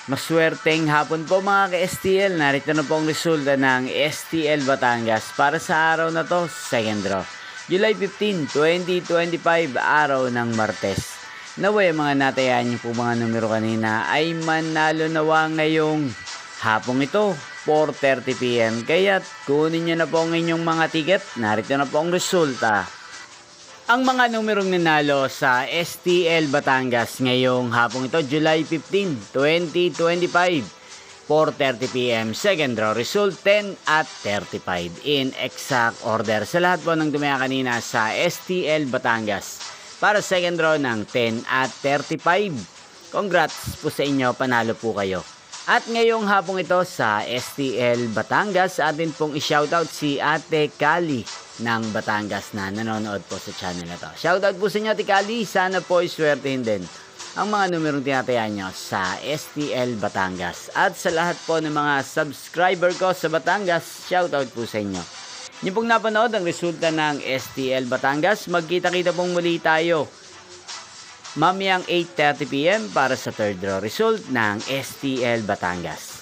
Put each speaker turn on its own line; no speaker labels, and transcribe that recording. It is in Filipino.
Maswerteng hapon po mga ka-STL. Narito na po ang resulta ng STL Batangas para sa araw na to, second draw. July 15, 2025, araw ng Martes. Naway mga natayaan niyo po mga numero kanina ay manalo nawa ngayong hapong ito, 4:30 PM. Kaya kunin niyo na po ang inyong mga ticket. Narito na po ang resulta. Ang mga numerong nanalo sa STL Batangas ngayong hapong ito, July 15, 2025, 4:30 PM. Second draw result 10 at 35 in exact order. Sa lahat po ng dumaya kanina sa STL Batangas para second draw ng 10 at 35. Congrats po sa inyo, panalo po kayo. At ngayong hapong ito sa STL Batangas, atin pong i-shoutout si Ate Kali ng Batangas na nanonood po sa channel na to. Shoutout po sa inyo, Ate Kali. Sana po iswertehin din ang mga numerong tinatayaan nyo sa STL Batangas. At sa lahat po ng mga subscriber ko sa Batangas, shoutout po sa inyo. Yung pong napanood ang resulta ng STL Batangas, magkita-kita pong muli tayo mamayang 8:30 PM para sa third draw result ng STL Batangas.